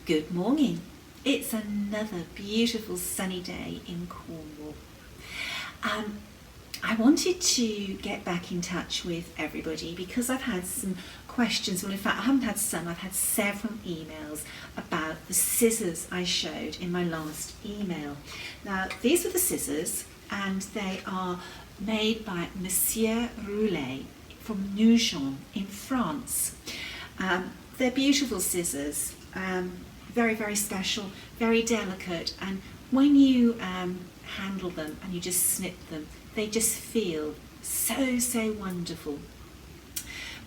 Good morning. It's another beautiful sunny day in Cornwall. I wanted to get back in touch with everybody because I've had some questions. Well, in fact, I haven't had some, I've had several emails about the scissors I showed in my last email. Now, these were the scissors and they are made by Monsieur from Nogent in France. They're beautiful scissors. Very, very special, very delicate, and when you handle them and you just snip them, they just feel so wonderful.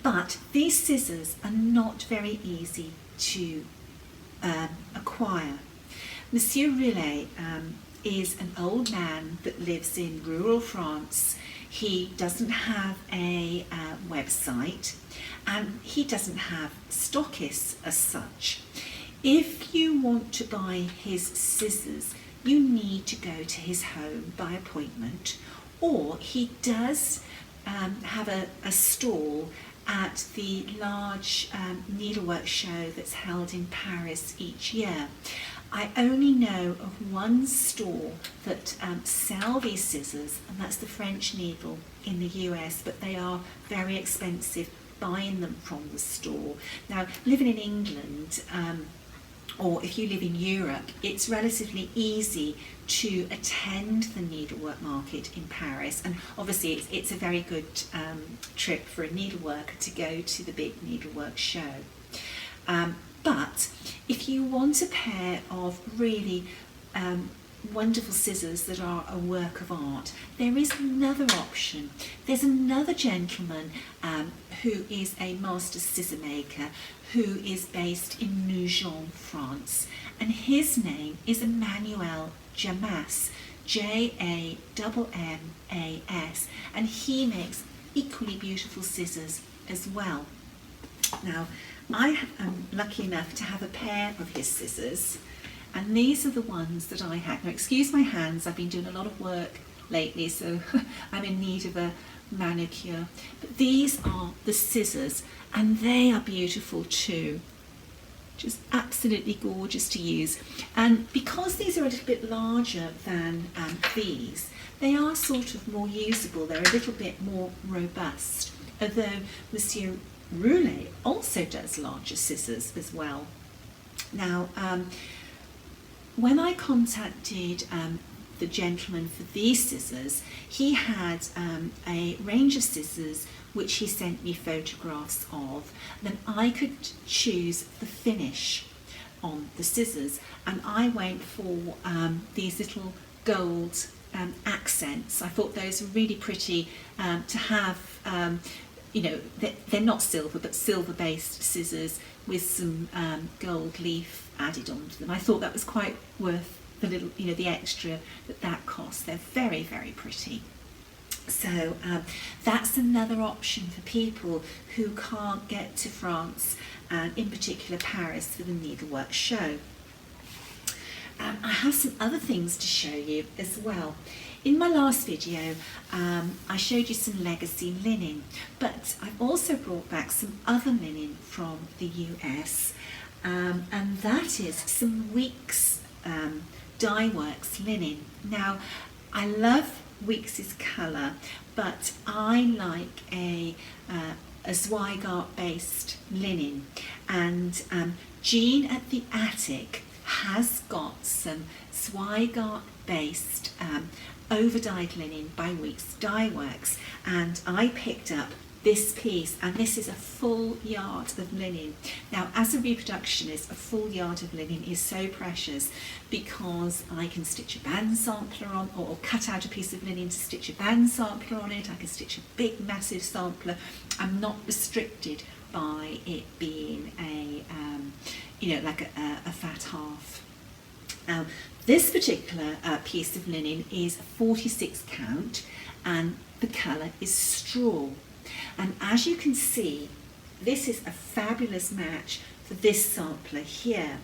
But these scissors are not very easy to acquire. Monsieur Roulet is an old man that lives in rural France. He doesn't have a website and he doesn't have stockists as such. If you want to buy his scissors, you need to go to his home by appointment, or he does have a stall at the large needlework show that's held in Paris each year. I only know of one store that sell these scissors, and that's the French Needle in the US, but they are very expensive buying them from the store. Now, living in England, or if you live in Europe, it's relatively easy to attend the needlework market in Paris, and obviously it's a very good trip for a needleworker to go to the big needlework show. But if you want a pair of really wonderful scissors that are a work of art, there is another option. There's another gentleman who is a master scissor maker who is based in Nogent, France, and his name is Emmanuel Jamas, Jammas, and he makes equally beautiful scissors as well. Now, I am lucky enough to have a pair of his scissors, and these are the ones that I had. Now, excuse my hands, I've been doing a lot of work lately, so I'm in need of a manicure. But these are the scissors, and they are beautiful too. Just absolutely gorgeous to use. And because these are a little bit larger than these, they are sort of more usable. They're a little bit more robust, although Monsieur Roulet also does larger scissors as well. Now, when I contacted the gentleman for these scissors, he had a range of scissors which he sent me photographs of. Then I could choose the finish on the scissors, and I went for these little gold accents. I thought those were really pretty to have. You know, they're not silver, but silver-based scissors with some gold leaf added onto them. I thought that was quite worth the little, you know, the extra that costs. They're very, very pretty. So that's another option for people who can't get to France, and in particular Paris, for the needlework show. I have some other things to show you as well. In my last video, I showed you some legacy linen, but I've also brought back some other linen from the US, and that is some Weeks dye works linen. Now, I love Weeks's colour, but I like a Zweigart based linen, and Jean at the Attic has got some Zweigart based over-dyed linen by Weeks Dye Works, and I picked up this piece, and this is a full yard of linen. Now, as a reproductionist, a full yard of linen is so precious because I can stitch a band sampler on, or cut out a piece of linen to stitch a band sampler on it. I can stitch a big massive sampler. I'm not restricted by it being a you know, like a fat half. This particular piece of linen is 46 count, and the colour is straw. And as you can see, this is a fabulous match for this sampler here.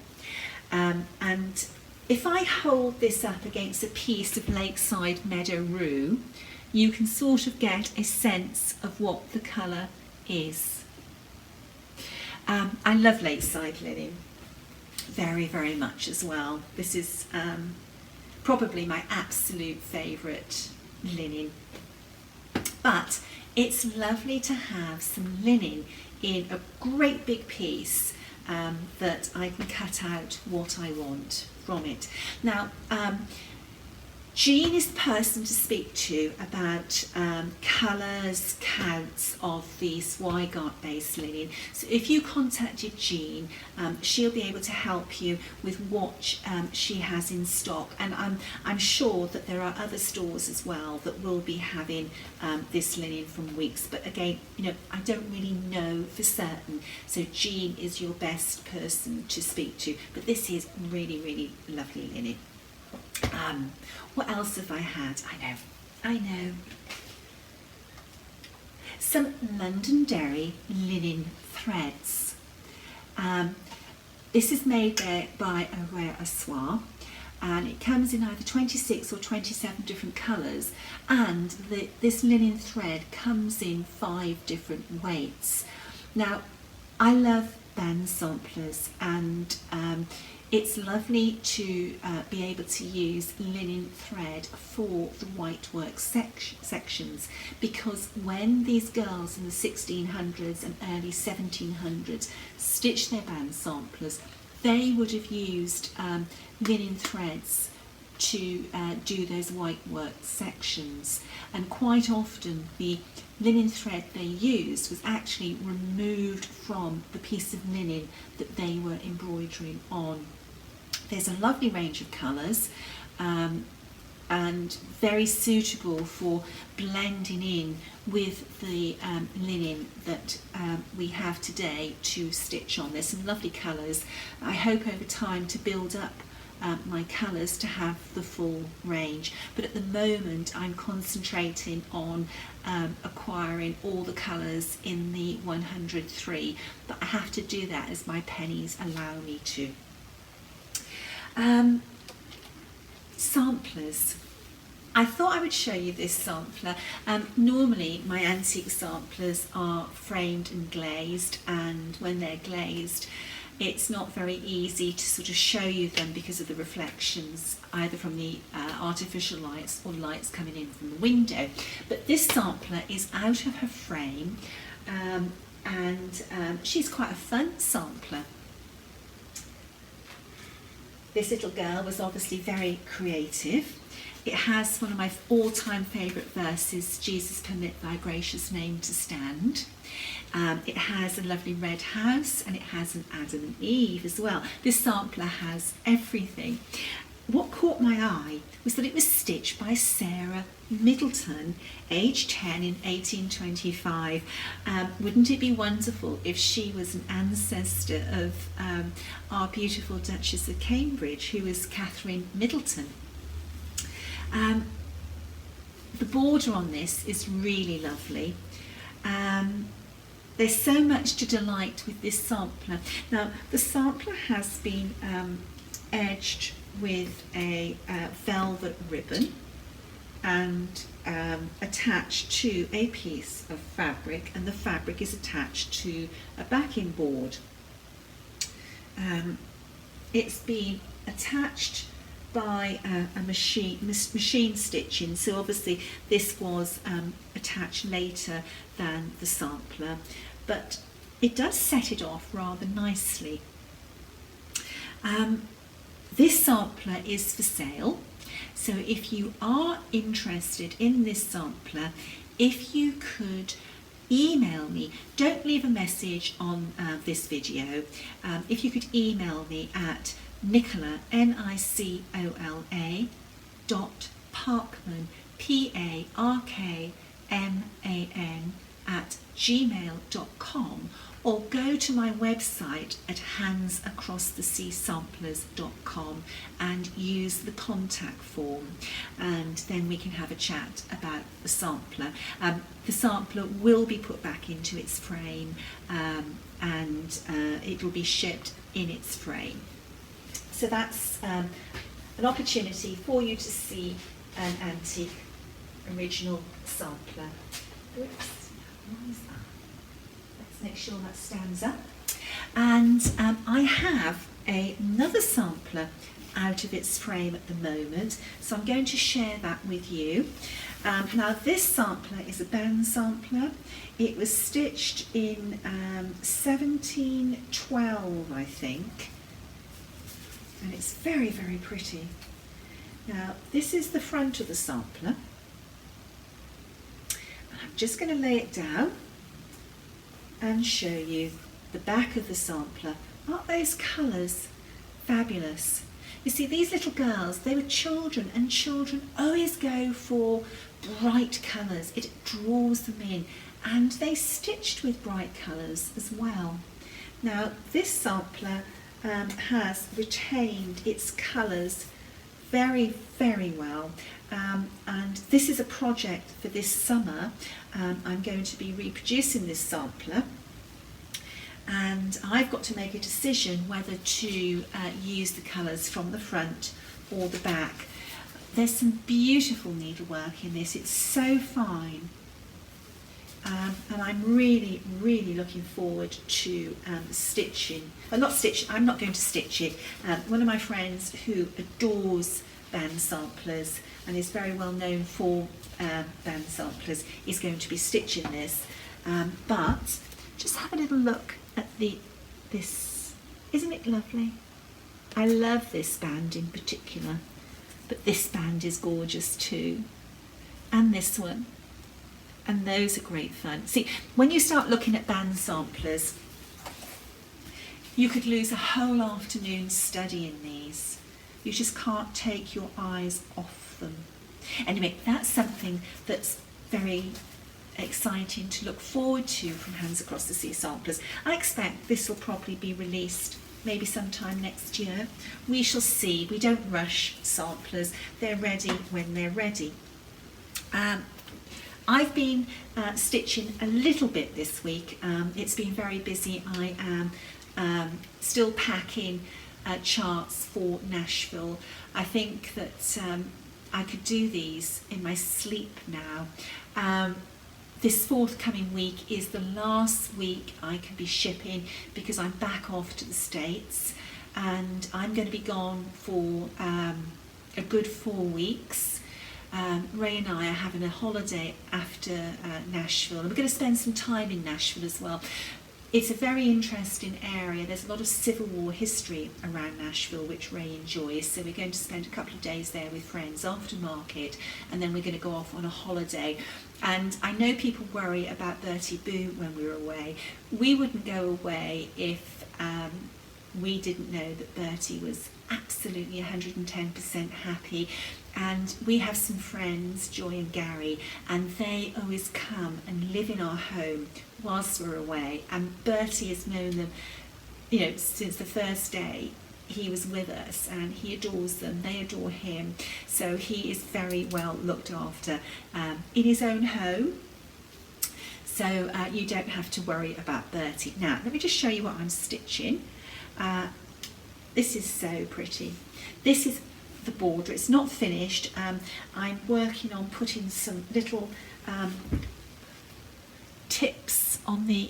And if I hold this up against a piece of Lakeside Meadow Rue, you can sort of get a sense of what the colour is. I love Lakeside linen. very, very much as well. This is probably my absolute favourite linen. But it's lovely to have some linen in a great big piece that I can cut out what I want from it. Now, Jean is the person to speak to about colours, counts of the Zweigart based linen. So if you contacted Jean, she'll be able to help you with what she has in stock, and I'm sure that there are other stores as well that will be having this linen from Weeks, but again, you know, I don't really know for certain, so Jean is your best person to speak to, but this is really, really lovely linen. What else have I had? I know. Some Londonderry linen threads. This is made by Ohwes, and it comes in either 26 or 27 different colours, and this linen thread comes in 5 different weights. Now, I love band samplers, and it's lovely to be able to use linen thread for the white work sections, because when these girls in the 1600s and early 1700s stitched their band samplers, they would have used linen threads to do those white work sections, and quite often the linen thread they used was actually removed from the piece of linen that they were embroidering on. There's a lovely range of colours and very suitable for blending in with the linen that we have today to stitch on. There's some lovely colours. I hope over time to build up my colours to have the full range, but at the moment I'm concentrating on acquiring all the colours in the 103, but I have to do that as my pennies allow me to. Samplers. I thought I would show you this sampler. Normally my antique samplers are framed and glazed, and when they're glazed it's not very easy to sort of show you them because of the reflections either from the artificial lights or lights coming in from the window. But this sampler is out of her frame, and she's quite a fun sampler. This little girl was obviously very creative. It has one of my all-time favourite verses, Jesus permit thy gracious name to stand. It has a lovely red house, and it has an Adam and Eve as well. This sampler has everything. What caught my eye was that it was stitched by Sarah Middleton, aged 10 in 1825. Wouldn't it be wonderful if she was an ancestor of our beautiful Duchess of Cambridge, who is Catherine Middleton? The border on this is really lovely. There's so much to delight with this sampler. Now, the sampler has been edged with a velvet ribbon and attached to a piece of fabric, and the fabric is attached to a backing board. It's been attached by a machine stitching, so obviously this was attached later than the sampler, but it does set it off rather nicely. This sampler is for sale, so if you are interested in this sampler, if you could email me, don't leave a message on this video, if you could email me at Nicola, Nicola, .parkman, Parkman, @gmail.com, or go to my website at handsacrosstheseasamplers.com and use the contact form, and then we can have a chat about the sampler. The sampler will be put back into its frame, and it will be shipped in its frame. So that's an opportunity for you to see an antique original sampler. Oops, why is that? Let's make sure that stands up. And I have another sampler out of its frame at the moment, so I'm going to share that with you. Now this sampler is a band sampler. It was stitched in 1712, I think, and it's very, very pretty. Now this is the front of the sampler. I'm just going to lay it down and show you the back of the sampler. Aren't those colours fabulous? You see, these little girls, they were children, and children always go for bright colours. It draws them in, and they stitched with bright colours as well. Now this sampler has retained its colours very, very well, and this is a project for this summer. I'm going to be reproducing this sampler, and I've got to make a decision whether to use the colours from the front or the back. There's some beautiful needlework in this, it's so fine, and I'm really, really looking forward to stitching. Well, not stitch, I'm not going to stitch it. One of my friends who adores band samplers and is very well known for band samplers is going to be stitching this, but just have a little look at this. Isn't it lovely? I love this band in particular, but this band is gorgeous too, and this one, and those are great fun. See, when you start looking at band samplers, you could lose a whole afternoon studying these. You just can't take your eyes off them. Anyway, that's something that's very exciting to look forward to from Hands Across the Sea Samplers. I expect this will probably be released maybe sometime next year. We shall see. We don't rush samplers. They're ready when they're ready. I've been stitching a little bit this week. It's been very busy. I am still packing charts for Nashville. I think that I could do these in my sleep now. This forthcoming week is the last week I can be shipping because I'm back off to the States, and I'm going to be gone for a good 4 weeks. Ray and I are having a holiday after Nashville, and we're going to spend some time in Nashville as well. It's a very interesting area. There's a lot of Civil War history around Nashville, which Ray enjoys. So we're going to spend a couple of days there with friends after market, and then we're going to go off on a holiday. And I know people worry about Bertie Boo when we're away. We wouldn't go away if we didn't know that Bertie was absolutely 110% happy. And we have some friends, Joy and Gary, and they always come and live in our home whilst we're away. And Bertie has known them, you know, since the first day he was with us, and he adores them, they adore him. So he is very well looked after in his own home. So you don't have to worry about Bertie. Now, let me just show you what I'm stitching. This is so pretty. This is the border. It's not finished. I'm working on putting some little tips on the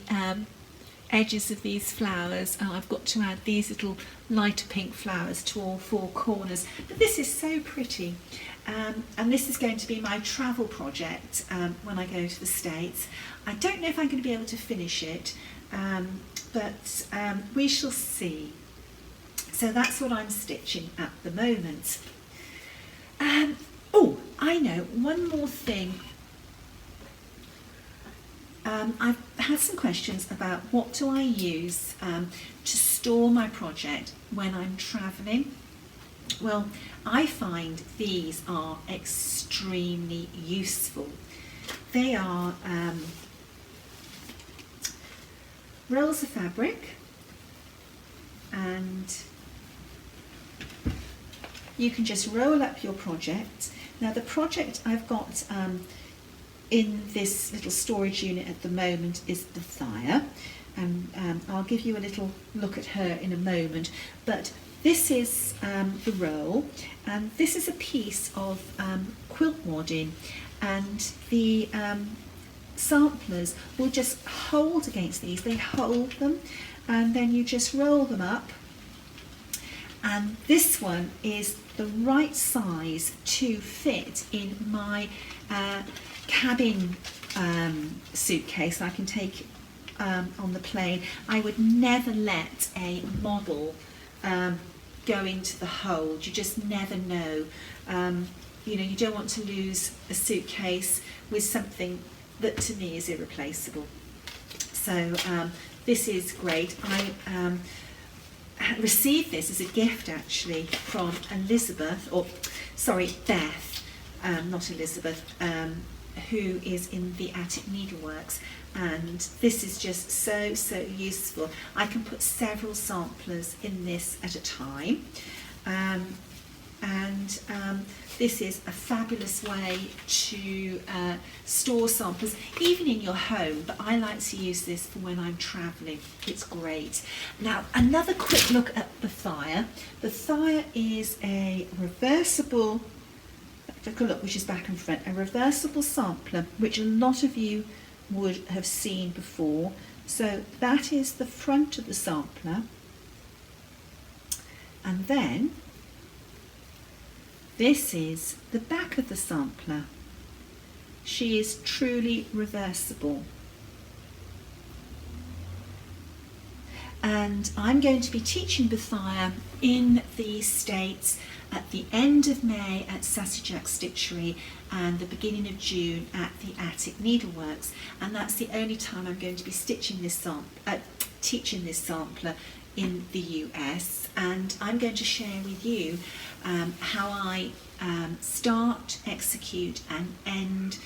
edges of these flowers. I've got to add these little lighter pink flowers to all 4 corners. But this is so pretty, and this is going to be my travel project when I go to the States. I don't know if I'm going to be able to finish it, but we shall see. So that's what I'm stitching at the moment. Oh, I know, one more thing. I've had some questions about what do I use to store my project when I'm travelling. Well, I find these are extremely useful. They are rolls of fabric, and you can just roll up your project. Now the project I've got in this little storage unit at the moment is Nother, and I'll give you a little look at her in a moment, but this is the roll, and this is a piece of quilt wadding, and the samplers will just hold against these. They hold them, and then you just roll them up and this one is the right size to fit in my cabin suitcase. I can take on the plane. I would never let a model go into the hold. You just never know. You know, you don't want to lose a suitcase with something that to me is irreplaceable. So this is great. I received this as a gift actually from Beth, not Elizabeth, who is in the Attic Needleworks, and this is just so useful. I can put several samplers in this at a time, this is a fabulous way to store samples, even in your home, but I like to use this for when I'm travelling. It's great. Now, another quick look at the Thire. The Thire is a reversible, take a look, which is back and front, a reversible sampler, which a lot of you would have seen before. So that is the front of the sampler, and then this is the back of the sampler. She is truly reversible. And I'm going to be teaching Bethia in the States at the end of May at Sassy Jack's Stitchery and the beginning of June at the Attic Needleworks, and that's the only time I'm going to be teaching this sampler in the US. And I'm going to share with you how I start, execute and end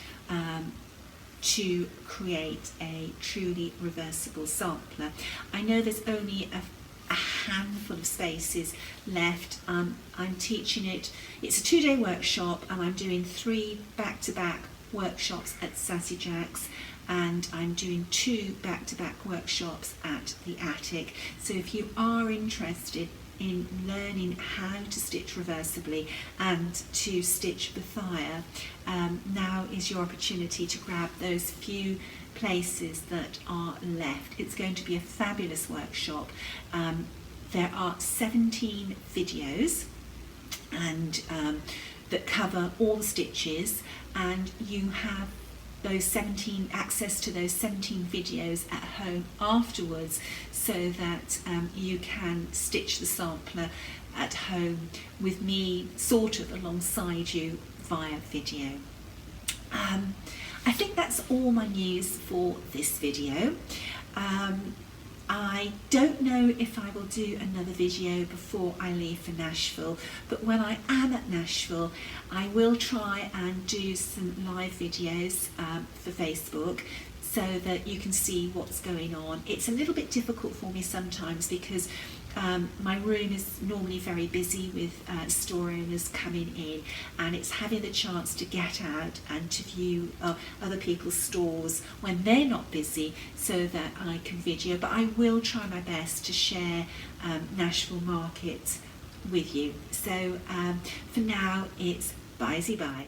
to create a truly reversible sampler. I know there's only a handful of spaces left. I'm teaching it. It's a 2-day workshop, and I'm doing 3 back-to-back workshops at Sassy Jack's, and I'm doing 2 back-to-back workshops at the Attic. So if you are interested in learning how to stitch reversibly and to stitch Bethia, now is your opportunity to grab those few places that are left. It's going to be a fabulous workshop. There are 17 videos and that cover all the stitches, and you have access to those 17 videos at home afterwards, so that you can stitch the sampler at home with me sort of alongside you via video. I think that's all my news for this video. I don't know if I will do another video before I leave for Nashville, but when I am at Nashville I will try and do some live videos for Facebook, so that you can see what's going on. It's a little bit difficult for me sometimes because my room is normally very busy with store owners coming in, and it's having the chance to get out and to view other people's stores when they're not busy, so that I can video. But I will try my best to share Nashville Market with you. So for now it's bye-bye.